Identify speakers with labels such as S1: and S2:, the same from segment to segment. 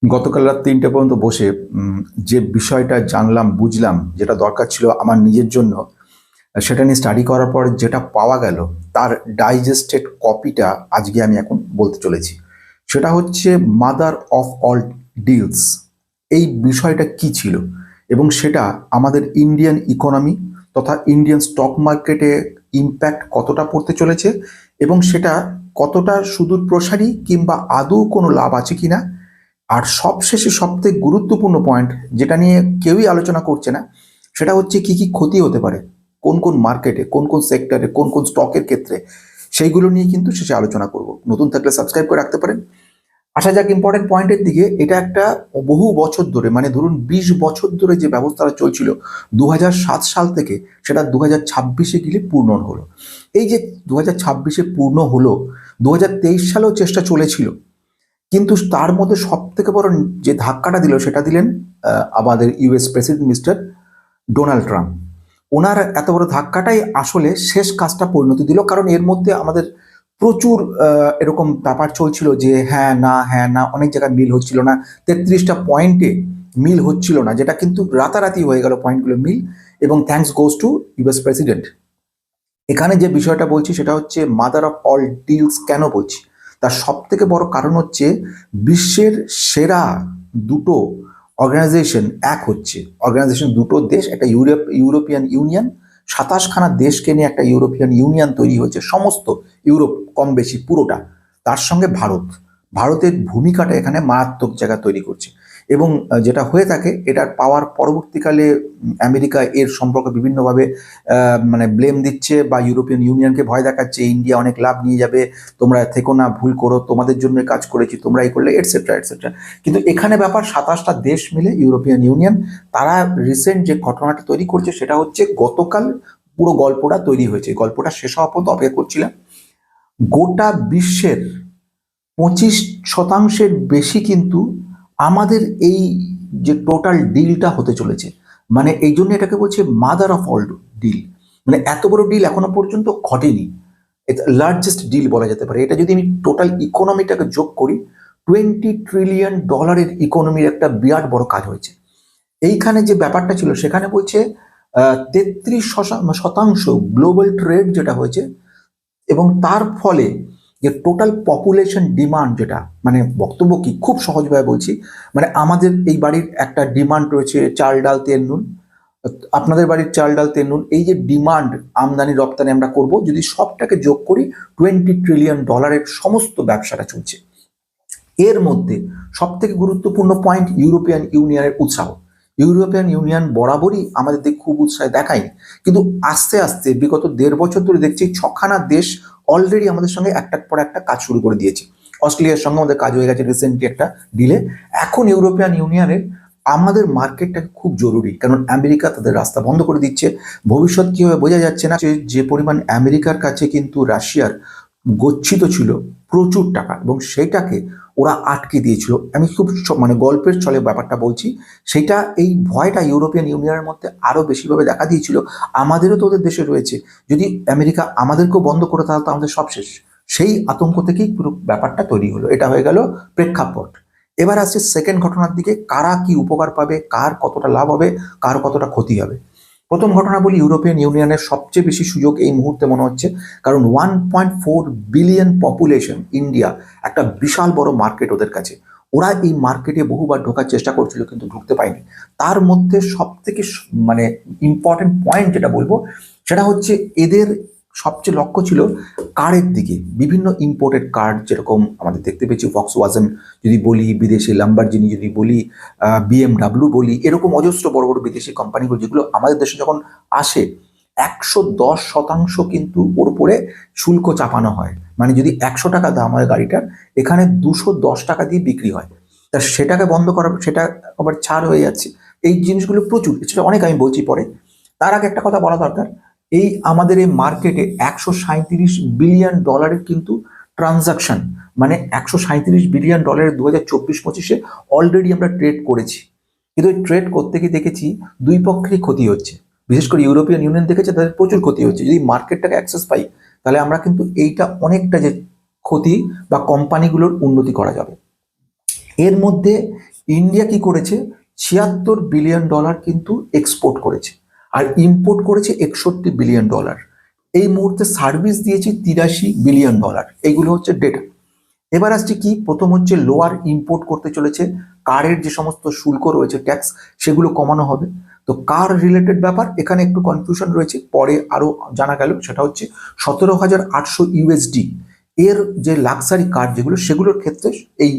S1: গতকাল রাত ৩টে পর্যন্ত বসে যে বিষয়টা জানলাম, বুঝলাম, যেটা দরকার ছিল আমার নিজের জন্য, সেটা নিয়ে স্টাডি করার পর যেটা পাওয়া গেল, তার ডাইজেস্টেড কপিটা আজকে আমি এখন বলতে চলেছি। সেটা হচ্ছে মাদার অফ অল ডিলস। এই বিষয়টা কি ছিল এবং সেটা আমাদের ইন্ডিয়ান ইকোনমি তথা ইন্ডিয়ান স্টক মার্কেটে ইম্প্যাক্ট কতটা পড়তে চলেছে এবং সেটা কতটা সুদূর প্রসারী কিংবা আদৌ কোনো লাভ আছে কিনা। আর সবশেষে সবথেকে গুরুত্বপূর্ণ পয়েন্ট, যেটা নিয়ে কেউই আলোচনা করছে না, সেটা হচ্ছে কি কি ক্ষতি হতে পারে কোন কোন মার্কেটে, কোন কোন সেক্টরে, কোন কোন স্টকের ক্ষেত্রে। সেইগুলো নিয়ে কিন্তু শেষে আলোচনা করব। নতুন থাকলে সাবস্ক্রাইব করে রাখতে পারেন। আসা যাক ইম্পর্টেন্ট পয়েন্টের দিকে। এটা একটা বহু বছর ধরে, মানে ধরুন 20 বছর ধরে যে ব্যবস্থাটা চলছিল 2007 সাল থেকে, সেটা 2026-এ গেলে পূর্ণ হলো। এই যে 2026-এ পূর্ণ হলো, 2023 সালেও চেষ্টা চলেছিল, কিন্তু তার মধ্যে সব থেকে বড় যে ধাক্কাটা দিল সেটা দিলেন আমাদের US president mister Donald Trump. ওনার এত বড় ধাক্কাটাই আসলে শেষ কাজটা পরিণতি দিল, কারণ এর মধ্যে আমাদের প্রচুর এরকম ব্যাপার চলছিল যে হ্যাঁ না, অনেক জায়গায় মিল হচ্ছিল না। 33টা পয়েন্টে মিল হচ্ছিল না, যেটা কিন্তু রাতারাতি হয়ে গেল পয়েন্টগুলো মিল, এবং thanks goes to US president. এখানে যে বিষয়টা বলছি সেটা হচ্ছে মাদার অফ অল ডিলস। কেন বলছি? তার সব থেকে বড় কারণ হচ্ছে বিশ্বের সেরা দুটো অর্গানাইজেশন এক হচ্ছে। অর্গানাইজেশন দুটো দেশ, একটা ইউরোপিয়ান ইউনিয়ন, 27খানা দেশকে নিয়ে একটা ইউরোপিয়ান ইউনিয়ন তৈরি হয়েছে, সমস্ত ইউরোপ কম বেশি পুরোটা। তার সঙ্গে ভারতের ভূমিকাটা এখানে মারাত্মক জায়গা তৈরি করছে। এবং যেটা হয়ে থাকে, এটার পাওয়ার পরবর্তীকালে আমেরিকা এর সম্পর্কে বিভিন্নভাবে মানে ব্লেম দিচ্ছে বা ইউরোপিয়ান ইউনিয়নকে ভয় দেখাচ্ছে, ইন্ডিয়া অনেক লাভ নিয়ে যাবে, তোমরা থেকো না, ভুল করো, তোমাদের জন্য কাজ করেছি, তোমরা এই করলে, এটসেট্রা এটসেট্রা। কিন্তু এখানে ব্যাপার, 27টা দেশ মিলে ইউরোপিয়ান ইউনিয়ন, তারা রিসেন্ট যে ঘটনাটা তৈরি করছে সেটা হচ্ছে গতকাল পুরো গল্পটা তৈরি হয়েছে। গল্পটা শেষ হওয়া পর্যন্ত অপেক্ষা করছিলাম। গোটা বিশ্বের 25% বেশি কিন্তু আমাদের এই যে টোটাল ডিলটা হতে চলেছে, মানে এই জন্য এটাকে বলছে মাদার অফ অল ডিল। মানে এত বড় ডিল এখনো পর্যন্ত ঘটেনি। লার্জেস্ট ডিল বলা যেতে পারে। এটা যদি আমি টোটাল ইকোনমিটাকে যোগ করি, $20 ট্রিলিয়ন ইকোনমির একটা বিরাট বড় কাজ হয়েছে। এইখানে যে ব্যাপারটা ছিল সেখানে বলছে 33% গ্লোবাল ট্রেড যেটা হয়েছে, এবং তার ফলে যে টোটাল পপুলেশন ডিমান্ড, যেটা মানে বক্তব্য কি, খুব সহজভাবে বলছি, মানে আমাদের এই বাড়ির একটা ডিমান্ড রয়েছে চাল ডাল তেল নুন, আপনাদের বাড়ির চাল ডাল তেল নুন, এই যে ডিমান্ড, আমদানি রপ্তানি আমরা করব, যদি সবটাকে যোগ করি, $20 ট্রিলিয়ন সমস্ত ব্যবসাটা চলছে। এর মধ্যে সব থেকে গুরুত্বপূর্ণ পয়েন্ট ইউরোপিয়ান ইউনিয়নের উৎসাহ। ইউরোপিয়ান ইউনিয়ন বরাবরই আমাদের দিকে খুব উৎসাহ দেখায়নি, কিন্তু আস্তে আস্তে বিগত 1.5 বছর ধরে দেখছি 6খানা দেশ অলরেডি আমাদের সঙ্গে একটার পর একটা কাজ শুরু করে দিয়েছে। অস্ট্রেলিয়ার সঙ্গে আমাদের কাজ হয়ে গেছে রিসেন্টলি একটা ডিলে। এখন ইউরোপিয়ান ইউনিয়নের আমাদের মার্কেটটা খুব জরুরি, কারণ আমেরিকা তাদের রাস্তা বন্ধ করে দিচ্ছে। ভবিষ্যৎ কি হবে বোঝা যাচ্ছে না। যে পরিমাণ আমেরিকার কাছে কিন্তু রাশিয়ার গচ্ছিত ছিল প্রচুর টাকা, এবং সেইটাকে ওরা আটকে দিয়েছিল। আমি খুব মানে গল্পের ছলে ব্যাপারটা বলছি। সেটা, এই ভয়টা ইউরোপিয়ান ইউনিয়নের মধ্যে আরো বেশিভাবে দেখা দিয়েছিল। আমাদেরও তো ওদের দেশে রয়েছে, যদি আমেরিকা আমাদেরকেও বন্ধ করে তাহলে তো আমাদের সব শেষ। সেই আতঙ্ক থেকেই পুরো ব্যাপারটা তৈরি হলো। এটা হয়ে গেল প্রেক্ষাপট। এবার আসছে সেকেন্ড ঘটনার দিকে, কারা কি উপকার পাবে, কার কতটা লাভ হবে, কার কতটা ক্ষতি হবে। প্রথম ঘটনা বলি, ইউরোপিয়ান ইউনিয়নের সবচেয়ে বেশি সুযোগ এই মুহূর্তে মনে হচ্ছে, কারণ 1.4 বিলিয়ন পপুলেশন ইন্ডিয়া, একটা বিশাল বড় মার্কেট ওদের কাছে। ওরা এই মার্কেটে বহুবার ঢোকার চেষ্টা করছিল কিন্তু ঢুকতে পায়নি। তার মধ্যে সব থেকে মানে ইম্পর্টেন্ট পয়েন্ট যেটা বলবো সেটা হচ্ছে, এদের সবচেয়ে লক্ষ্য ছিল কারের দিকে। বিভিন্ন ইম্পোর্টেড কার, যেরকম আমাদের দেখতে পেয়েছি ভক্সওয়াগন যদি বলি, বিদেশি লাম্বারজিনি যদি বলি, BMW বলি, এরকম অজস্র বড় বড় বিদেশি কোম্পানিগুলো যেগুলো আমাদের দেশে যখন আসে, 110% কিন্তু ওর উপরে শুল্ক চাপানো হয়। মানে যদি 100 টাকা দাম হয় গাড়িটার, এখানে 210 টাকা দিয়ে বিক্রি হয়। তা সেটাকে বন্ধ করা, সেটা আবার ছাড় হয়ে যাচ্ছে। এই জিনিসগুলো প্রচুর, সেটা অনেক আমি বলছি পরে। তার আগে একটা কথা বলা দরকার, এই আমাদের এই মার্কেটে $137 বিলিয়ন কিন্তু ট্রানজাকশন, মানে $137 বিলিয়ন 2024-25-এ অলরেডি আমরা ট্রেড করেছি। কিন্তু এই ট্রেড করতে গিয়ে দেখেছি দুই পক্ষেরই ক্ষতি হচ্ছে। বিশেষ করে ইউরোপিয়ান ইউনিয়ন দেখেছে তাদের প্রচুর ক্ষতি হচ্ছে। যদি মার্কেটটাকে অ্যাক্সেস পাই, তাহলে আমরা কিন্তু এইটা অনেকটা যে ক্ষতি বা কোম্পানিগুলোর উন্নতি করা যাবে। এর মধ্যে ইন্ডিয়া কি করেছে, $76 বিলিয়ন কিন্তু এক্সপোর্ট করেছে, আর ইম্পোর্ট করেছে $61 বিলিয়ন। এই মুহূর্তে সার্ভিস দিয়েছে $83 বিলিয়ন। এইগুলো হচ্ছে ডেটা। এবার আসছে কি, প্রথম হচ্ছে লোয়ার ইম্পোর্ট করতে চলেছে, কারের যে সমস্ত শুল্ক রয়েছে ট্যাক্স সেগুলো কমানো হবে। তো কার রিলেটেড ব্যাপার, এখানে একটু কনফিউশন রয়েছে, পরে আরো জানা গেল। সেটা হচ্ছে 17,800 ইউএসডি এর যে লাক্সারি কার যেগুলো, সেগুলোর ক্ষেত্রে এই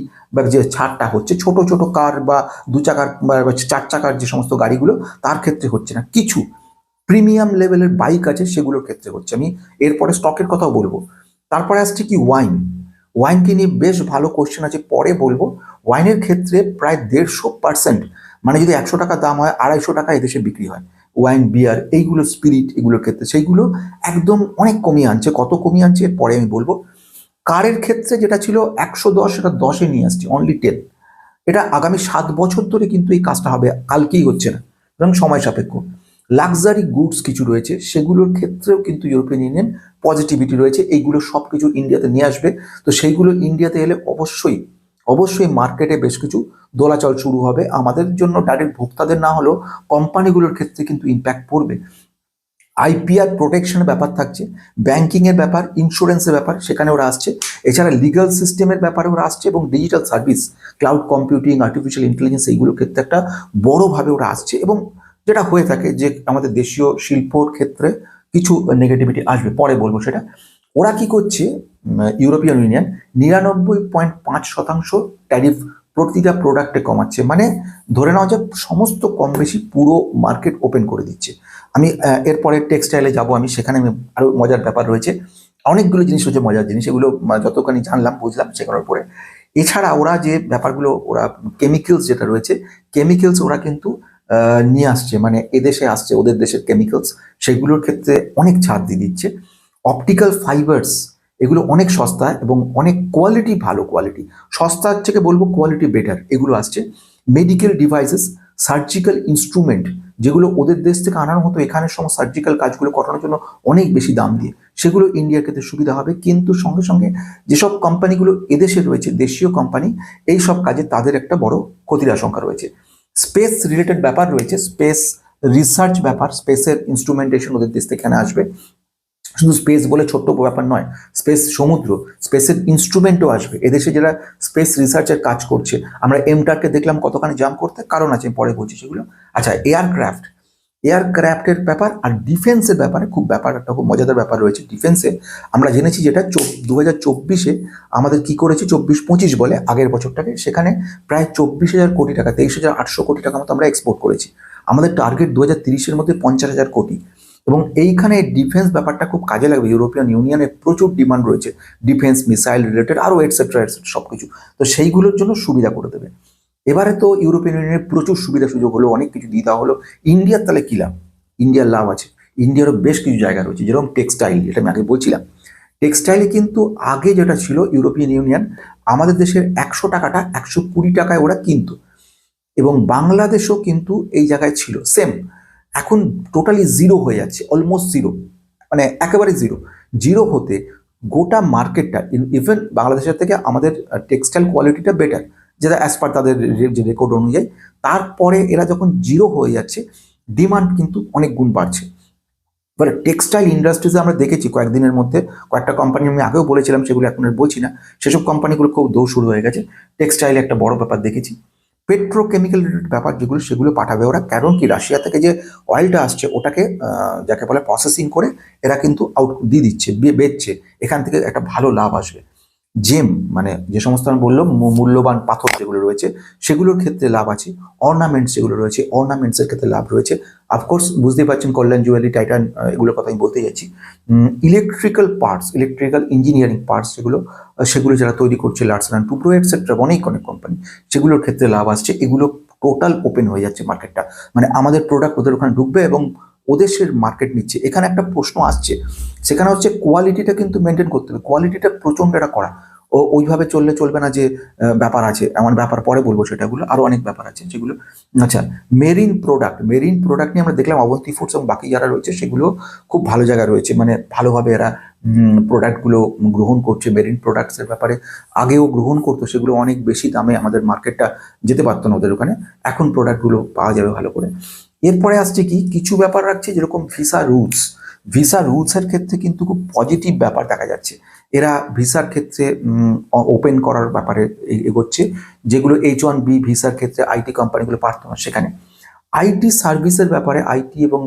S1: যে ছাড়টা হচ্ছে, ছোট ছোট কার বা 2 চাকার বা 4 চাকার যে সমস্ত গাড়িগুলো, তার ক্ষেত্রে হচ্ছে না। কিছু প্রিমিয়াম লেভেলের বাইক আছে সেগুলোর ক্ষেত্রে হচ্ছে। আমি এরপরে স্টকের কথাও বলবো। তারপরে আসছে কি, ওয়াইনকে নিয়ে বেশ ভালো কোশ্চেন আছে, পরে বলবো। ওয়াইনের ক্ষেত্রে প্রায় 150%, মানে যদি 100 টাকা দাম হয়, 250 টাকা এদেশে বিক্রি হয়। ওয়াইন, বিয়ার, এইগুলো স্পিরিট, এগুলোর ক্ষেত্রে সেইগুলো একদম অনেক কমিয়ে আনছে। কত কমিয়ে আনছে পরে আমি বলবো। কারের ক্ষেত্রে যেটা ছিল 110, সেটা 10-এ নিয়ে আসছে, অনলি 10। এটা আগামী 7 বছর ধরে কিন্তু এই কাজটা হবে, কালকেই হচ্ছে না, এবং সময় সাপেক্ষ। লাক্সারি গুডস কিছু রয়েছে, সেগুলোর ক্ষেত্রেও কিন্তু ইউরোপিয়ান ইউনিয়ন পজিটিভিটি রয়েছে, এইগুলো সব কিছু ইন্ডিয়াতে নিয়ে আসবে। তো সেইগুলো ইন্ডিয়াতে এলে অবশ্যই অবশ্যই মার্কেটে বেশ কিছু দোলাচল শুরু হবে। আমাদের জন্য ডাইরেক্ট ভোক্তাদের না হলেও কোম্পানিগুলোর ক্ষেত্রে কিন্তু ইম্প্যাক্ট পড়বে। আইপিআর প্রোটেকশনের ব্যাপার থাকছে, ব্যাংকিংয়ের ব্যাপার, ইন্স্যুরেন্সের ব্যাপার, সেখানে ওরা আসছে। এছাড়া লিগাল সিস্টেমের ব্যাপারে ওরা আসছে, এবং digital service, cloud computing, artificial intelligence, এইগুলোর ক্ষেত্রে একটা বড়োভাবে ওরা আসছে। এবং যেটা হয়ে থাকে যে আমাদের দেশীয় শিল্পর ক্ষেত্রে কিছু নেগেটিভিটি আসবে, পরে বলবো সেটা। ওরা কি করছে, ইউরোপিয়ান ইউনিয়ন 99.5% ট্যারিফ প্রতিটা প্রোডাক্টে কমাচ্ছে। মানে ধরে নেওয়া যায় সমস্ত কম বেশি পুরো মার্কেট ওপেন করে দিচ্ছে। আমি এরপরে টেক্সটাইলে যাব, আমি সেখানে আমি আরো মজার ব্যাপার রয়েছে, অনেকগুলো জিনিস হচ্ছে মজার জিনিস, এগুলো যতখানি জানলাম বুঝলাম সেগুলোর পরে। এছাড়া ওরা যে ব্যাপারগুলো, ওরা কেমিক্যালস যেটা রয়েছে, কেমিক্যালস ওরা কিন্তু নিয়ে আসছে, মানে এদেশে আসছে ওদের দেশের কেমিক্যালস, সেগুলোর ক্ষেত্রে অনেক ছাড় দিয়ে দিচ্ছে। অপটিক্যাল ফাইবার্স, এগুলো অনেক সস্তা এবং অনেক কোয়ালিটি, ভালো কোয়ালিটি, সস্তার থেকে বলবো কোয়ালিটি বেটার, এগুলো আসছে। মেডিকেল ডিভাইসেস, সার্জিক্যাল ইনস্ট্রুমেন্ট, যেগুলো ওদের দেশ থেকে আনানো হতো এখানে সমস্ত সার্জিক্যাল কাজগুলো করানোর জন্য অনেক বেশি দাম দিয়ে, সেগুলো ইন্ডিয়ার ক্ষেত্রে সুবিধা হবে। কিন্তু সঙ্গে সঙ্গে যেসব কোম্পানিগুলো এদেশে রয়েছে, দেশীয় কোম্পানি, এই সব কাজে তাদের একটা বড় ক্ষতির আশঙ্কা রয়েছে। স্পেস রিলেটেড ব্যাপার রয়েছে, স্পেস রিসার্চ ব্যাপার, স্পেসের ইনস্ট্রুমেন্টেশন ওদের দেশ থেকে এখানে আসবে। শুধু স্পেস বলে ছোট্ট ব্যাপার নয়, স্পেস সমুদ্র, স্পেসের ইনস্ট্রুমেন্টও আসবে। এদেশে যারা স্পেস রিসার্চের কাজ করছে, আমরা এমটারকে দেখলাম কতখানি জাম করতে, কারণ আছে, পরে বলছি সেগুলো। আচ্ছা, এয়ারক্রাফটের ব্যাপার আর ডিফেন্সের ব্যাপারে একটা খুব মজাদার ব্যাপার রয়েছে। ডিফেন্সে আমরা জেনেছি যেটা 2024-এ আমাদের কি করেছে, 24-25 বলে আগের বছরটাকে, সেখানে প্রায় 24,000 কোটি টাকা, 23,800 কোটি টাকা মতো আমরা এক্সপোর্ট করেছি। আমাদের টার্গেট 2030-এর মধ্যে 50,000 কোটি। এবং এইখানে ডিফেন্স ব্যাপারটা খুব কাজে লাগবে। ইউরোপিয়ান ইউনিয়নের প্রচুর ডিমান্ড রয়েছে ডিফেন্স, মিসাইল রিলেটেড, আরও এটসেট্রা সবকিছু। তো সেইগুলোর জন্য সুবিধা করে দেবে। এবারে তো ইউরোপিয়ান ইউনিয়নের প্রচুর সুবিধা সুযোগ হলো, অনেক কিছু দিয়ে দেওয়া হলো। ইন্ডিয়ার তাহলে কি লাভ? ইন্ডিয়ার লাভ আছে, ইন্ডিয়ারও বেশ কিছু জায়গা রয়েছে, যেরকম টেক্সটাইল, এটা আমি আগে বলছিলাম। টেক্সটাইলে কিন্তু আগে যেটা ছিল, ইউরোপিয়ান ইউনিয়ন আমাদের দেশের 100 টাকাটা 120 টাকায় ওরা কিনতো, এবং বাংলাদেশও কিন্তু এই জায়গায় ছিল সেম। এখন টোটালি জিরো হয়ে যাচ্ছে, অলমোস্ট জিরো, মানে একেবারে জিরো। জিরো হতে গোটা মার্কেটটা, ইভেন বাংলাদেশের থেকে আমাদের টেক্সটাইল কোয়ালিটিটা বেটার, যেটা অ্যাজ পার তাদের যে রেকর্ড অনুযায়ী। তারপরে এরা যখন জিরো হয়ে যাচ্ছে, ডিমান্ড কিন্তু অনেক গুণ বাড়ছে। এবার টেক্সটাইল ইন্ডাস্ট্রিজে আমরা দেখেছি কয়েকদিনের মধ্যে কয়েকটা কোম্পানি, আমি আগেও বলেছিলাম, সেগুলো এখন আর বলছি না, সেসব কোম্পানিগুলো খুব দৌড় শুরু হয়ে গেছে। টেক্সটাইলে একটা বড় ব্যাপার দেখেছি। পেট্রোকেমিক্যাল ব্যাপার যেগুলো, সেগুলো পাঠাবে ওরা। কারণ কি, রাশিয়া থেকে যে অয়েলটা আসছে ওটাকে যাকে বলে প্রসেসিং করে এরা কিন্তু আউট দিয়ে দিচ্ছে, বেচছে, এখান থেকে একটা ভালো লাভ আসবে। জেম, মানে যে সমস্ত আমি বললাম মূল্যবান পাথর যেগুলো রয়েছে, সেগুলোর ক্ষেত্রে লাভ আছে। অর্নামেন্টস যেগুলো রয়েছে, অর্নামেন্টসের ক্ষেত্রে লাভ রয়েছে। অফকোর্স বুঝতেই পারছেন, কল্যাণ জুয়েলারি, টাইটান, এগুলোর কথা আমি বলতে যাচ্ছি। Electrical parts, electrical engineering parts সেগুলো যারা তৈরি করছে, লার্সেন অ্যান্ড টুব্রো এটসেট্রা, অনেক কোম্পানি, সেগুলোর ক্ষেত্রে লাভ আসছে। এগুলো টোটাল ওপেন হয়ে যাচ্ছে মার্কেটটা, মানে আমাদের প্রোডাক্ট ওদের ওখানে ঢুকবে এবং ওদেশের মার্কেট নিচ্ছে। এখানে একটা প্রশ্ন আসছে, সেখানে হচ্ছে কোয়ালিটিটা কিন্তু মেনটেন করতে হবে, কোয়ালিটিটা প্রচণ্ড এটা করা, ওইভাবে চললে চলবে না। যে ব্যাপার আছে, এমন ব্যাপার পরে বলবো, সেটাগুলো আরও অনেক ব্যাপার আছে যেগুলো। আচ্ছা, মেরিন প্রোডাক্ট নিয়ে আমরা দেখলাম অবন্তী ফুডস এবং বাকি যারা রয়েছে সেগুলো খুব ভালো জায়গায় রয়েছে, মানে ভালোভাবে এরা প্রোডাক্টগুলো গ্রহণ করছে। মেরিন প্রোডাক্টসের ব্যাপারে আগেও গ্রহণ করতো, সেগুলো অনেক বেশি দামে আমাদের মার্কেটটা যেতে পারতো না ওদের ওখানে, এখন প্রোডাক্টগুলো পাওয়া যাবে ভালো করে। এরপরে আসছে কি কিছু ব্যাপার রাখছে, যেরকম ভিসা রুলসের ক্ষেত্রে কিন্তু খুব পজিটিভ ব্যাপার দেখা যাচ্ছে। এরা ভিসার ক্ষেত্রে ওপেন করার ব্যাপারে এগোচ্ছে, যেগুলো H1B ভিসার ক্ষেত্রে আইটি কোম্পানিগুলো পারতো না, সেখানে আইটি সার্ভিসের ব্যাপারে, আইটি এবং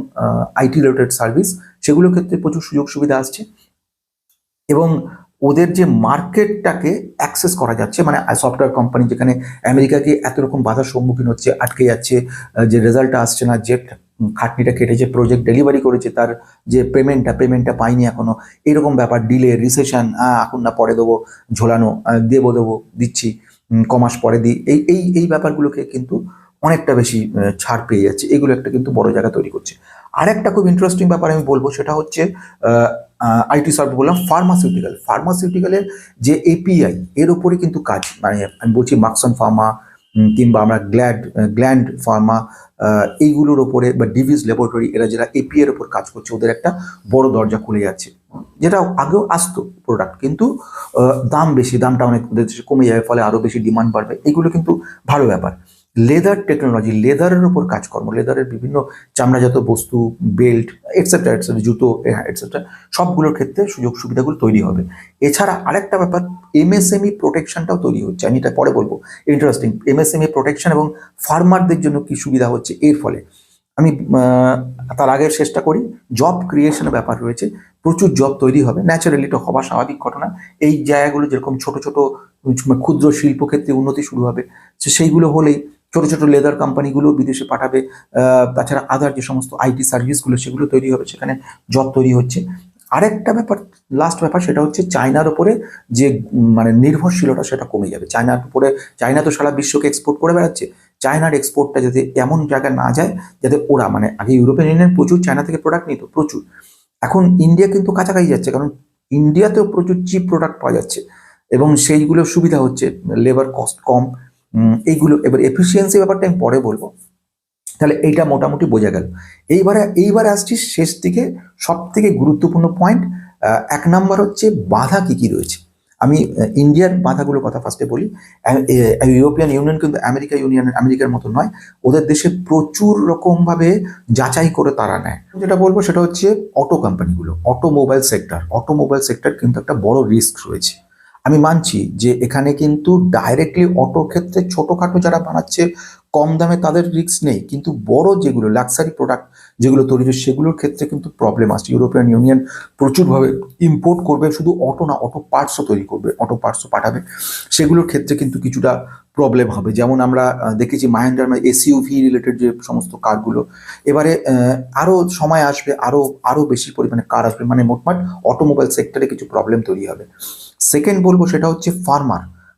S1: আইটি রিলেটেড সার্ভিস, সেগুলোর ক্ষেত্রে প্রচুর সুযোগ সুবিধা আসছে। এবং ওদের যে মার্কেটটাকে অ্যাক্সেস করা যাচ্ছে, মানে সফটওয়্যার কোম্পানি যেখানে আমেরিকাকে এত রকম বাধার সম্মুখীন হচ্ছে, আটকে যাচ্ছে, যে রেজাল্টটা আসছে না, যে খাটনিটা কেটে যে প্রজেক্ট ডেলিভারি করেছে তার যে পেমেন্টটা পাইনি এখনো, এরকম ব্যাপার, ডিলে, রিসেশন, এখন না পরে দেবো, ঝোলানো, দেবো দিচ্ছি, কমাস পরে দিই, এই ব্যাপারগুলোকে কিন্তু অনেকটা বেশি ছাড় পেয়ে যাচ্ছে। এগুলো একটা কিন্তু বড় জায়গা তৈরি করছে। আর একটা খুব ইন্টারেস্টিং ব্যাপার আমি বলবো, সেটা হচ্ছে আইটি সার্ভিস বললাম, ফার্মাসিউটিক্যালের যে এপিআই, এর উপরে কিন্তু কাজ, মানে আমি বলছি মার্কসন ফার্মা কিংবা আমরা গ্ল্যান্ড ফার্মা, এইগুলোর ওপরে, বা ডিভিস ল্যাবরেটরি, এরা যারা এপিআই এর উপর কাজ করছে, ওদের একটা বড় দরজা খুলে যাচ্ছে। যেটা আগেও আসতো প্রোডাক্ট, কিন্তু দামটা অনেক ওদের দেশে কমে যাবে, ফলে আরো বেশি ডিমান্ড বাড়বে, এগুলো কিন্তু ভালো ব্যাপার। লেদার টেকনোলজি, লেদারের উপর কাজকর্ম, লেদারের বিভিন্ন চামড়াজাত বস্তু, বেল্ট, এটসেট্রা, জুতো, এটসেট্রা, সবগুলোর ক্ষেত্রে সুযোগ সুবিধাগুলো তৈরি হবে। এছাড়া আরেকটা ব্যাপার, এমএসএমই প্রোটেকশনটাও তৈরি হচ্ছে, আমি এটা পরে বলবো, ইন্টারেস্টিং। এমএসএমই প্রোটেকশন এবং ফার্মারদের জন্য কি সুবিধা হচ্ছে এর ফলে, আমি তার আগের শেষটা করি। জব ক্রিয়েশনের ব্যাপার রয়েছে, প্রচুর জব তৈরি হবে, ন্যাচারালি, এটা হওয়া স্বাভাবিক ঘটনা। এই জায়গাগুলো যেরকম ছোট ছোট ক্ষুদ্র শিল্পক্ষেত্রে উন্নতি শুরু হবে, সেইগুলো হলেই ছোট ছোট লেদার কোম্পানিগুলো বিদেশে পাঠাবে। তাছাড়া আদার যে সমস্ত আইটি সার্ভিসগুলো, সেগুলো তৈরি হবে, সেখানে জব তৈরি হচ্ছে। আরেকটা ব্যাপার, লাস্ট ব্যাপার, সেটা হচ্ছে চায়নার উপরে যে মানে নির্ভরশীলতা, সেটা কমে যাবে। চায়না তো সারা বিশ্বকে এক্সপোর্ট করে বেড়াচ্ছে, চায়নার এক্সপোর্টটা যাতে এমন জায়গায় না যায় যাতে ওরা, মানে আগে ইউরোপিয়ান ইউনিয়ন প্রচুর চায়না থেকে প্রোডাক্ট নিত, প্রচুর। এখন ইন্ডিয়া কিন্তু কাছাকাছি যাচ্ছে, কারণ ইন্ডিয়াতেও প্রচুর চিপ প্রোডাক্ট পাওয়া যাচ্ছে এবং সেইগুলো সুবিধা হচ্ছে, লেবার কস্ট কম, এইগুলো। এবার এফিসিয়েন্সি ব্যাপারটা আমি পরে বলবো। তাহলে এইটা মোটামুটি বোঝা গেল। এইবারে আসছি শেষ দিকে, সব থেকে গুরুত্বপূর্ণ পয়েন্ট। 1 নম্বর হচ্ছে বাধা কি কি রয়েছে। আমি ইন্ডিয়ার বাধাগুলোর কথা ফার্স্টে বলি। ইউরোপিয়ান ইউনিয়ন কিন্তু আমেরিকার মতো নয়, ওদের দেশে প্রচুর রকমভাবে যাচাই করে তারা নেয়। যেটা বলবো সেটা হচ্ছে অটোমোবাইল সেক্টর কিন্তু একটা বড় রিস্ক রয়েছে। আমি মানছি যে এখানে কিন্তু ডাইরেক্টলি অটোর ক্ষেত্রে ছোটখাটো যারা বানাচ্ছে কম দামে, তাদের রিস্ক নেই, কিন্তু বড় যেগুলো লাক্সারি প্রোডাক্ট যেগুলো তৈরি হচ্ছে, সেগুলোর ক্ষেত্রে কিন্তু প্রবলেম আসছে। ইউরোপিয়ান ইউনিয়ন প্রচুরভাবে ইম্পোর্ট করবে, শুধু অটো না, অটো পার্টসও তৈরি করবে, অটো পার্টসও পাঠাবে, সেগুলোর ক্ষেত্রে কিন্তু কিছুটা প্রবলেম হবে। যেমন আমরা দেখেছি মাহিন্দ্রার এসইউভি রিলেটেড যে সমস্ত কারগুলো, এবারে আরও সময় আসবে, আরও বেশি পরিমাণে কার আসবে, মানে মোটমাট অটোমোবাইল সেক্টরে কিছু প্রবলেম তৈরি হবে। সেকেন্ড বলবো সেটা হচ্ছে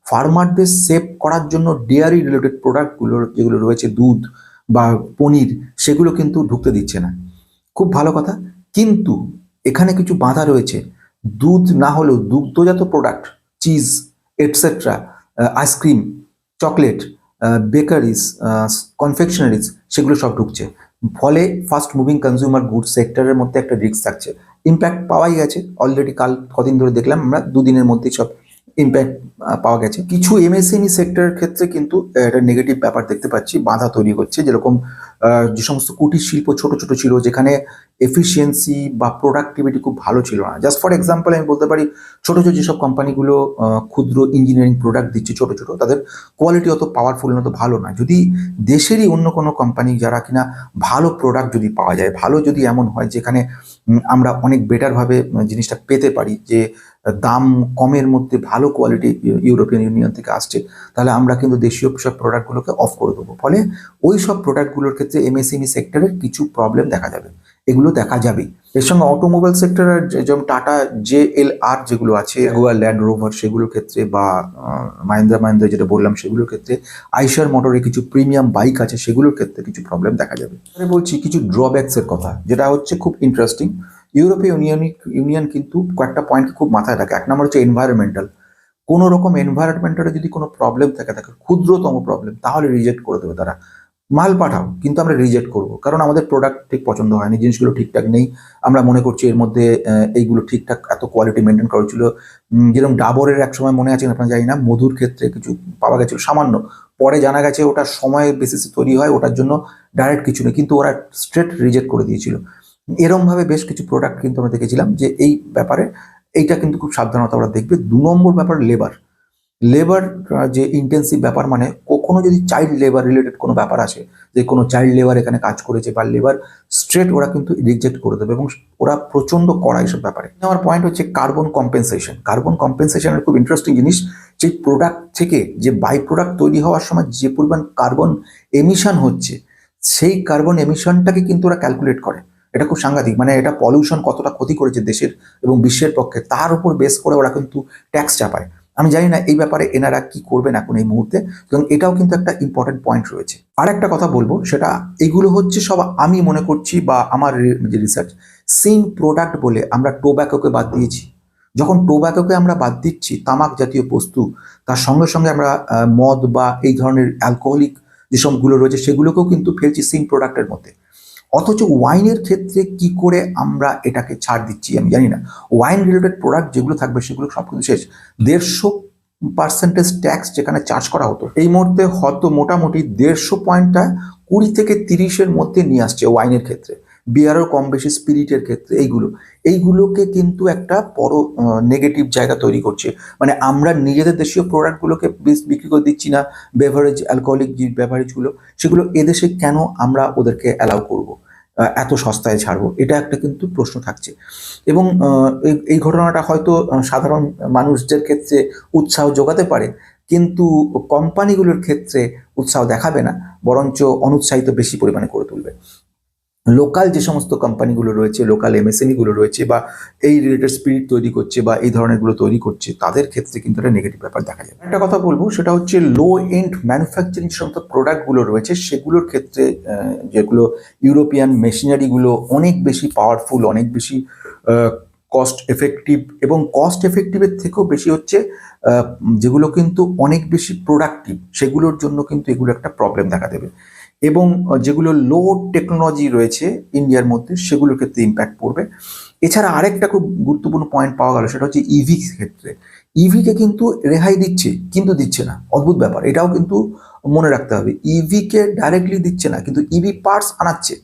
S1: ফার্মারদের সেভ করার জন্য ডেয়ারি রিলেটেড প্রোডাক্টগুলো যেগুলো রয়েছে, দুধ বা পনির, সেগুলো কিন্তু ঢুকতে দিচ্ছে না। খুব ভালো কথা, কিন্তু এখানে কিছু বাধা রয়েছে। দুধ না হলেও দুগ্ধজাত product, cheese, etcetera, ice cream, chocolate, bakeries, confectioneries, সেগুলো সব ঢুকছে। ফলে ফাস্ট মুভিং কনজিউমার গুডস সেক্টরের মধ্যে একটা রিস্ক থাকছে। ইম্প্যাক্ট পাওয়াই গেছে অলরেডি, কদিন ধরে দেখলাম আমরা, 2 দিনের মধ্যেই সব ইম্প্যাক্ট পাওয়া গেছে। কিছু এমএসএমই সেক্টরের ক্ষেত্রে কিন্তু একটা নেগেটিভ ব্যাপার দেখতে পাচ্ছি, বাধা তৈরি হচ্ছে। যেরকম যে সমস্ত কুটির শিল্প ছোট ছোট ছিল, যেখানে এফিসিয়েন্সি বা প্রোডাক্টিভিটি খুব ভালো ছিল না। জাস্ট ফর এক্সাম্পল আমি বলতে পারি, ছোট ছোট যেসব কোম্পানিগুলো ক্ষুদ্র ইঞ্জিনিয়ারিং প্রোডাক্ট দিচ্ছে, ছোট ছোট, তাদের কোয়ালিটি অত পাওয়ারফুল না, তো ভালো না। যদি দেশেরই অন্য কোনো কোম্পানি যারা কিনা ভালো প্রোডাক্ট যদি পাওয়া যায়, ভালো যদি এমন হয় যেখানে আমরা অনেক বেটারভাবে জিনিসটা পেতে পারি, যে দাম কমের মধ্যে ভালো কোয়ালিটি ইউরোপিয়ান ইউনিয়ন থেকে আসছে, তাহলে আমরা কিন্তু দেশীয় সব প্রোডাক্টগুলোকে অফ করে দেবো। ফলে ওই সব প্রোডাক্টগুলোর ক্ষেত্রে এমএসএমই সেক্টরের কিছু প্রবলেম দেখা যাবে, এগুলো দেখা যাবেই। এর সঙ্গে অটোমোবাইল সেক্টরের যেমন টাটা JLR যেগুলো আছে, গোয়ার ল্যান্ড রোভার, সেগুলোর ক্ষেত্রে, বা মাহিন্দ্রা যেটা বললাম, সেগুলোর ক্ষেত্রে, আইশার মোটরের কিছু প্রিমিয়াম বাইক আছে, সেগুলোর ক্ষেত্রে কিছু প্রবলেম দেখা যাবে। বলছি কিছু ড্রব্যাকসের কথা, যেটা হচ্ছে খুব ইন্টারেস্টিং। ইউরোপীয় ইউনিয়ন কিন্তু কয়েকটা পয়েন্ট খুব মাথায় রাখে। 1 নম্বর হচ্ছে এনভায়রনমেন্টাল। কোনো রকম এনভায়রনমেন্টালে যদি কোনো প্রবলেম থাকে, ক্ষুদ্রতম প্রবলেম, তাহলে রিজেক্ট করে দেবে তারা। মাল পাঠাও, কিন্তু আমরা রিজেক্ট করব, কারণ আমাদের প্রোডাক্ট ঠিক পছন্দ হয়নি, জিনিসগুলো ঠিকঠাক নেই। আমরা মনে করছি এর মধ্যে এইগুলো ঠিকঠাক এত কোয়ালিটি মেনটেন করা হয়েছিল। যেরকম ডাবরের এক সময় মনে আছে আপনার, জানি না, মধুর ক্ষেত্রে কিছু পাওয়া গেছিল সামান্য, পরে জানা গেছে ওটা সময়ের বেসিসে তৈরি হয়, ওটার জন্য ডাইরেক্ট কিছু নেই, কিন্তু ওরা স্ট্রেট রিজেক্ট করে দিয়েছিল। এরমভাবে বেশ কিছু প্রোডাক্ট কিন্তু আমরা দেখেছিলাম যে এই ব্যাপারে এইটা কিন্তু খুব সাবধানতা ওরা দেখবে। 2 নম্বর ব্যাপার লেবার। লেবার যে ইন্টেন্সিভ ব্যাপার, মানে কখনো যদি চাইল্ড লেবার রিলেটেড কোনো ব্যাপার আসে, যে কোনো চাইল্ড লেবার এখানে কাজ করেছে বা লেবার, স্ট্রেট ওরা কিন্তু রিজেক্ট করে দেবে, এবং ওরা প্রচন্ড কড়া এইসব ব্যাপারে। আমার পয়েন্ট হচ্ছে কার্বন কম্পেনসেশন। কার্বন কম্পেনসেশনের খুব ইন্টারেস্টিং জিনিস, সেই প্রোডাক্ট থেকে যে বাই প্রোডাক্ট তৈরি হওয়ার সময় যে পরিমাণ কার্বন এমিশন হচ্ছে, সেই কার্বন এমিশনটাকে কিন্তু ওরা ক্যালকুলেট করে। এটা খুব সাংঘাতিক, মানে এটা পলিউশন কতটা ক্ষতি করেছে দেশের এবং বিশ্বের পক্ষে, তার উপর বেস করে ওরা কিন্তু ট্যাক্স চাপায়। আমি জানি না এই ব্যাপারে এনারা কি করবেন এখন এই মুহূর্তে, এবং এটাও কিন্তু একটা ইম্পর্টেন্ট পয়েন্ট রয়েছে। আর একটা কথা বলবো, সেটা এগুলো হচ্ছে সব আমি মনে করছি বা আমার যে রিসার্চ, সেম প্রোডাক্ট বলে আমরা টোব্যাকোকে বাদ দিয়েছি। যখন টোব্যাকোকে আমরা বাদ দিচ্ছি, তামাক জাতীয় বস্তু, তার সঙ্গে সঙ্গে আমরা মদ বা এই ধরনের অ্যালকোহলিক যেসবগুলো রয়েছে সেগুলোকেও কিন্তু ফেলছি সেম প্রোডাক্টের মধ্যে। অথচ ওয়াইনের ক্ষেত্রে কি করে আমরা এটাকে ছাড় দিচ্ছি আমি জানি না। ওয়াইন রিলেটেড প্রোডাক্ট যেগুলো থাকবে সেগুলো সব কিন্তু শেষ। 150% ট্যাক্স যেখানে চার্জ করা হতো, এই মুহূর্তে হয়তো মোটামুটি 150 পয়েন্টটা 20 থেকে 30-এর মধ্যে নিয়ে আসছে ওয়াইনের ক্ষেত্রে। বিয়ারও কম বেশি, স্পিরিটের ক্ষেত্রে এইগুলোকে কিন্তু একটা বড় নেগেটিভ জায়গা তৈরি করছে। মানে আমরা নিজেদের দেশীয় প্রোডাক্টগুলোকে বিক্রি করে দিচ্ছি না, বেভারেজ অ্যালকোহলিক যে বেভারেজগুলো, সেগুলো এদেশে কেন আমরা ওদেরকে অ্যালাউ করব, এত সস্তায় ছাড়বো, এটা একটা কিন্তু প্রশ্ন থাকছে। এবং এই ঘটনাটা হয়তো সাধারণ মানুষদের ক্ষেত্রে উৎসাহ যোগাতে পারে, কিন্তু কোম্পানিগুলোর ক্ষেত্রে উৎসাহ দেখাবে না, বরঞ্চ অনুৎসাহিত বেশি পরিমাণে করে তুলবে। লোকাল যে সমস্ত কোম্পানিগুলো রয়েছে, লোকাল এমএসএমইগুলো রয়েছে, বা এই রিলেটেড স্পিরিট তৈরি করছে বা এই ধরনেরগুলো তৈরি করছে, তাদের ক্ষেত্রে কিন্তু একটা নেগেটিভ ব্যাপার দেখা যায়। একটা কথা বলবো, সেটা হচ্ছে লো এন্ড ম্যানুফ্যাকচারিং সমস্ত প্রোডাক্টগুলো রয়েছে সেগুলোর ক্ষেত্রে, যেগুলো ইউরোপিয়ান মেশিনারিগুলো অনেক বেশি পাওয়ারফুল, অনেক বেশি কস্ট এফেক্টিভ, এবং কস্ট এফেক্টিভের থেকেও বেশি হচ্ছে যেগুলো কিন্তু অনেক বেশি প্রোডাক্টিভ, সেগুলোর জন্য কিন্তু এগুলো একটা প্রবলেম দেখা দেবে। এবং যেগুলো লো টেকনোলজি রয়েছে ইন্ডিয়ার মধ্যে, সেগুলোর ক্ষেত্রে ইম্প্যাক্ট পড়বে। এছাড়া আরেকটা খুব গুরুত্বপূর্ণ পয়েন্ট পাওয়া গেল, সেটা হচ্ছে ইভি ক্ষেত্রে। ইভিকে কিন্তু রেহাই দিচ্ছে, কিন্তু দিচ্ছে না, অদ্ভুত ব্যাপার। এটাও কিন্তু মনে রাখতে হবে, ইভিকে ডাইরেক্টলি দিচ্ছে না, কিন্তু ইভি পার্টস আনাচ্ছে।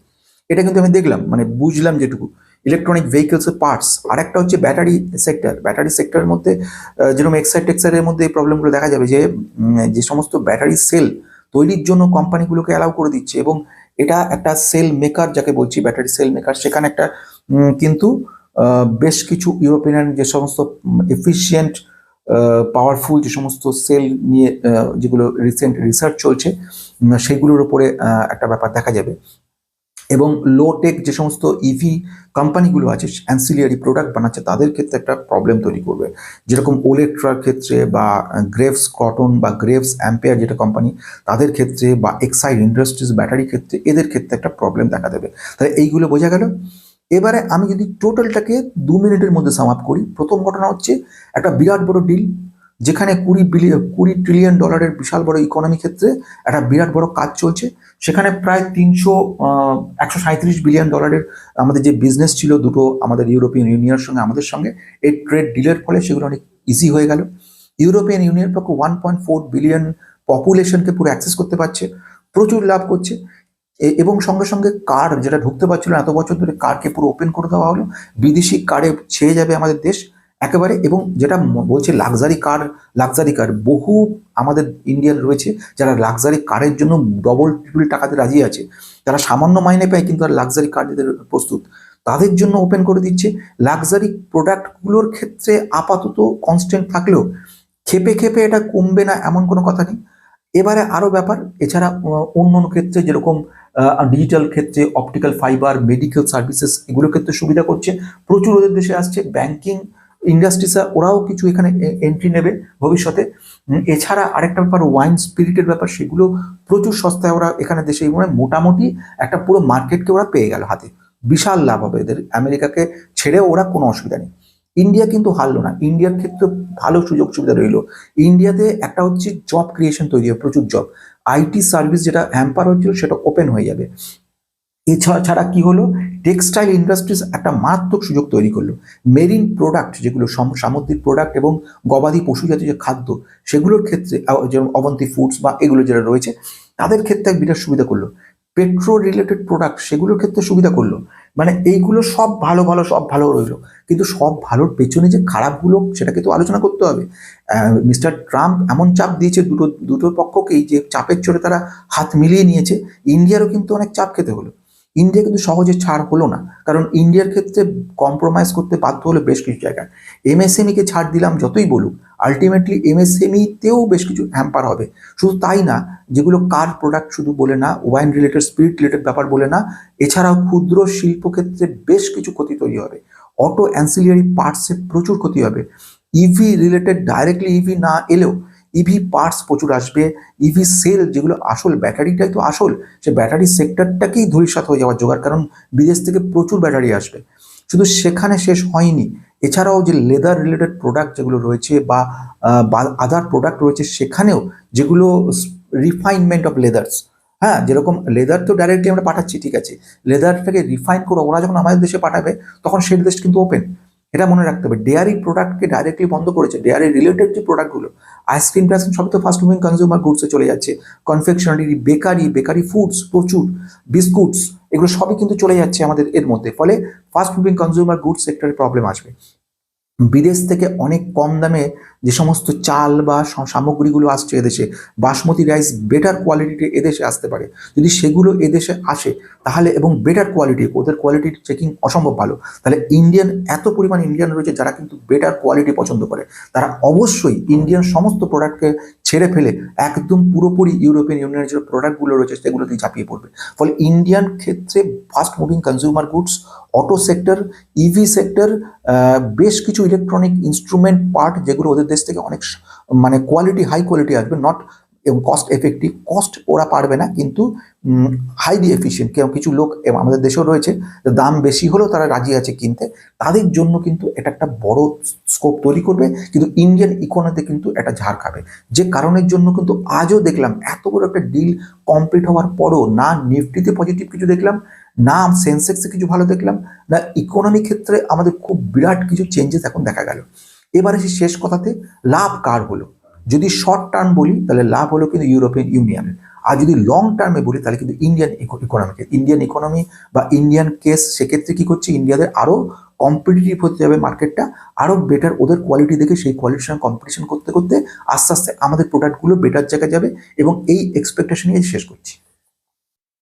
S1: এটা কিন্তু আমি দেখলাম, মানে বুঝলাম যেটুকু, ইলেকট্রনিক ভেহিকেলসের পার্টস। আরেকটা হচ্ছে ব্যাটারি সেক্টর। ব্যাটারি সেক্টরের মধ্যে যেরকম এক্সাইড টেক্সাইডের মধ্যে এই প্রবলেমগুলো দেখা যাবে, যে সমস্ত ব্যাটারি সেল তৈরির জন্য কোম্পানিগুলোকে অ্যালাউ করে দিচ্ছে, এবং এটা একটা সেল মেকার যাকে বলছি, ব্যাটারি সেল মেকার, সেখানে একটা কিন্তু বেশ কিছু ইউরোপিয়ান যে সমস্ত এফিসিয়েন্ট পাওয়ারফুল যে সমস্ত সেল নিয়ে যেগুলো রিসেন্ট রিসার্চ চলছে, সেগুলোর উপরে একটা ব্যাপার দেখা যাবে। এবং লো টেক যে সমস্ত ইভি কোম্পানিগুলো আছে, অ্যান্সিলিয়ারি প্রোডাক্ট বানাচ্ছে, তাদের ক্ষেত্রে একটা প্রবলেম তৈরি করবে। যেরকম ওলেট্রার ক্ষেত্রে, বা গ্রেভস কটন বা গ্রেভস অ্যাম্পেয়ার যেটা কোম্পানি, তাদের ক্ষেত্রে, বা এক্সাইড ইন্ডাস্ট্রিজ ব্যাটারি ক্ষেত্রে, এদের ক্ষেত্রে একটা প্রবলেম দেখা দেবে। তাহলে এইগুলো বোঝা গেল। এবারে আমি যদি টোটালটাকে 2 মিনিটের মধ্যে সাম আপ করি, প্রথম ঘটনা হচ্ছে একটা বিরাট বড় ডিল, যেখানে 20 ট্রিলিয়ন ডলারের বিশাল বড় ইকোনমি ক্ষেত্রে একটা বিরাট বড় কাজ চলছে। সেখানে প্রায় 137 বিলিয়ন ডলারের আমাদের যে বিজনেস ছিল দুটো, আমাদের ইউরোপিয়ান ইউনিয়নের সঙ্গে আমাদের সঙ্গে, এই ট্রেড ডিলের ফলে সেগুলো অনেক ইজি হয়ে গেল। ইউরোপিয়ান ইউনিয়নের পক্ষে 1.4 বিলিয়ন পপুলেশনকে পুরো অ্যাক্সেস করতে পারছে, প্রচুর লাভ করছে। এবং সঙ্গে সঙ্গে কার যেটা ঢুকতে পারছিল না এত বছর ধরে, কারকে পুরো ওপেন করে দেওয়া হলো, বিদেশি কারে ছেয়ে যাবে আমাদের দেশ একেবারে। এবং যেটা বলছে লাক্সারি কার বহু আমাদের ইন্ডিয়ান রয়েছে যারা লাক্সারি কারের জন্য ডবল ট্রিপল টাকাতে রাজি আছে, যারা সামান্য মাইনে পায় কিন্তু আর লাক্সারি কার দিতে প্রস্তুত, তাদের জন্য ওপেন করে দিচ্ছে। লাক্সারি প্রোডাক্টগুলোর ক্ষেত্রে আপাতত কনস্ট্যান্ট থাকলেও খেপে খেপে এটা কমবে না এমন কোনো কথা নেই। এবারে আরো ব্যাপার, এছাড়া অন্য ক্ষেত্রে যেরকম ডিজিটাল ক্ষেত্রে, অপটিক্যাল ফাইবার, মেডিকেল সার্ভিসেস, এগুলোর ক্ষেত্রে সুবিধা করছে, প্রচুর ওদের দেশে আসছে। ব্যাংকিং ইন্ডাস্ট্রিজরা ওরাও কিছু এখানে এন্ট্রি নেবে ভবিষ্যতে। এছাড়া আরেকটা ব্যাপার, ওয়াইন স্পিরিটের ব্যাপার, সেগুলো প্রচুর সস্তায় ওরা এখানে দেশে, মানে মোটামুটি একটা পুরো মার্কেটকে ওরা পেয়ে গেল হাতে। বিশাল লাভ হবে এদের, আমেরিকাকে ছেড়েও ওরা কোনো অসুবিধা নেই। ইন্ডিয়া কিন্তু হারলো না, ইন্ডিয়ার ক্ষেত্রে ভালো সুযোগ সুবিধা রইল। ইন্ডিয়াতে একটা হচ্ছে জব ক্রিয়েশন তৈরি হবে, প্রচুর জব। আইটি সার্ভিস যেটা হ্যাম্পার হচ্ছিল সেটা ওপেন হয়ে যাবে। এছাড়া কি হলো, টেক্সটাইল ইন্ডাস্ট্রিজ একটা মারাত্মক সুযোগ তৈরি করলো। মেরিন প্রোডাক্ট যেগুলো সামুদ্রিক প্রোডাক্ট এবং গবাদি পশু জাতীয় যে খাদ্য, সেগুলোর ক্ষেত্রে যেমন অবন্তী ফুডস বা এগুলো যেটা রয়েছে তাদের ক্ষেত্রে এক বিরাট সুবিধা করলো। পেট্রো রিলেটেড প্রোডাক্ট সেগুলোর ক্ষেত্রে সুবিধা করলো। মানে এইগুলো সব ভালো ভালো, সব ভালো রইলো, কিন্তু সব ভালোর পেছনে যে খারাপগুলো সেটাকে তো আলোচনা করতে হবে। মিস্টার ট্রাম্প এমন চাপ দিয়েছে দুটো পক্ষকেই, যে চাপের চড়ে তারা হাত মিলিয়ে নিয়েছে। ইন্ডিয়ারও কিন্তু অনেক চাপ খেতে হলো। ইন্ডিয়া কিন্তু সহজে ছাড় হলো না, কারণ ইন্ডিয়ার ক্ষেত্রে কম্প্রোমাইজ করতে বাধ্য হলো বেশ কিছু জায়গায়। এমএসএমইকে ছাড় দিলাম যতই বলুক, আলটিমেটলি এমএসএমইতেও বেশ কিছু হ্যাম্পার হবে। শুধু তাই না, যেগুলো কার প্রোডাক্ট শুধু বলে না, ওয়াইন রিলেটেড, স্পিরিট রিলেটেড ব্যাপার বলে না, এছাড়াও ক্ষুদ্র শিল্পক্ষেত্রে বেশ কিছু ক্ষতি তৈরি হবে। অটো অ্যান্সিলিয়ারি পার্টসে প্রচুর ক্ষতি হবে। ইভি রিলেটেড, ডাইরেক্টলি ইভি না এলেও ইভি পার্টস প্রচুর আসবে। ইভি সেল, যেগুলো আসল ব্যাটারিটাই তো আসল, সে ব্যাটারি সেক্টরটাকেই ধূলিসাৎ হয়ে যাওয়ার জোগাড়, কারণ বিদেশ থেকে প্রচুর ব্যাটারি আসবে। শুধু সেখানে শেষ হয়নি, এছাড়াও যে লেদার রিলেটেড প্রোডাক্ট যেগুলো রয়েছে বা আদার প্রোডাক্ট রয়েছে, সেখানেও যেগুলো রিফাইনমেন্ট অফ লেদার্স, হ্যাঁ, যেরকম লেদার তো ডাইরেক্টলি আমরা পাঠাচ্ছি, ঠিক আছে, লেদারটাকে রিফাইন করে ওরা যখন আমাদের দেশে পাঠাবে তখন সেই দেশ কিন্তু ওপেন। এটা মনে রাখতে হবে। ডেয়ারি প্রোডাক্টকে ডাইরেক্টলি বন্ধ করেছে, ডেয়ারি রিলেটেড যে প্রোডাক্টগুলো, আইসক্রিম টাইসক্রিম সবই তো ফাস্ট মুভিং কনজিউমার গুডসে চলে যাচ্ছে। কনফেকশনারি, বেকারি ফুডস প্রচুর, বিস্কুটস, এগুলো সবই কিন্তু চলে যাচ্ছে আমাদের এর মধ্যে। ফলে ফাস্ট মুভিং কনজিউমার গুডস সেক্টরে প্রবলেম আসবে। বিদেশ থেকে অনেক কম দামে যে সমস্ত চাল বা সামগ্রীগুলো আসছে এদেশে, বাসমতি রাইস বেটার কোয়ালিটির এদেশে আসতে পারে। যদি সেগুলো এদেশে আসে তাহলে, এবং বেটার কোয়ালিটি, ওদের কোয়ালিটির চেকিং অসম্ভব ভালো, তাহলে ইন্ডিয়ান, এত পরিমাণ ইন্ডিয়ান রয়েছে যারা কিন্তু বেটার কোয়ালিটি পছন্দ করে, তারা অবশ্যই ইন্ডিয়ান সমস্ত প্রোডাক্টকে ছেড়ে ফেলে একদম পুরোপুরি ইউরোপিয়ান ইউনিয়নের যে প্রোডাক্টগুলো রয়েছে সেগুলোতেই ঝাঁপিয়ে পড়বে। ফলে ইন্ডিয়ান ক্ষেত্রে fast moving consumer goods, auto sector, EV sector, বেশ কিছু ইলেকট্রনিক ইনস্ট্রুমেন্ট পার্ট যেগুলো ওদের দেশ থেকে অনেক মানে কোয়ালিটি, হাই কোয়ালিটি আসবে, নট এবং কস্ট এফেক্টিভ। কস্ট ওরা পারবে না, কিন্তু হাইলি এফিশিয়েন্ট কিছু লোক আমাদের দেশেও রয়েছে, দাম বেশি হলেও তারা রাজি আছে কিনতে, তাদের জন্য কিন্তু এটা একটা বড় স্কোপ তৈরি করবে। কিন্তু ইন্ডিয়ান ইকোনমিতে কিন্তু এটা ঝাড় খাবে, যে কারণের জন্য কিন্তু আজও দেখলাম এত বড় একটা ডিল কমপ্লিট হওয়ার পরও না নিফটিতে পজিটিভ কিছু দেখলাম, না সেন্সেক্সে কিছু ভালো দেখলাম, না ইকোনমি ক্ষেত্রে আমাদের খুব বিরাট কিছু চেঞ্জেস এখন দেখা গেল। এবারে সেই শেষ কথাতে, লাভ কার হলো? যদি শর্ট টার্ম বলি তাহলে লাভ হলো কিন্তু ইউরোপিয়ান ইউনিয়নের, আর যদি লং টার্মে বলি তাহলে কিন্তু ইন্ডিয়ান ইকোনমি বা ইন্ডিয়ান কেস। সেক্ষেত্রে কি করছে, ইন্ডিয়াদের আরও কম্পিটিটিভ হতে যাবে মার্কেটটা, আরও বেটার, ওদের কোয়ালিটি দেখে সেই কোয়ালিটির সঙ্গে কম্পিটিশন করতে করতে আস্তে আস্তে আমাদের প্রোডাক্টগুলো বেটার জায়গায় যাবে, এবং এই এক্সপেকটেশন নিয়ে শেষ করছি।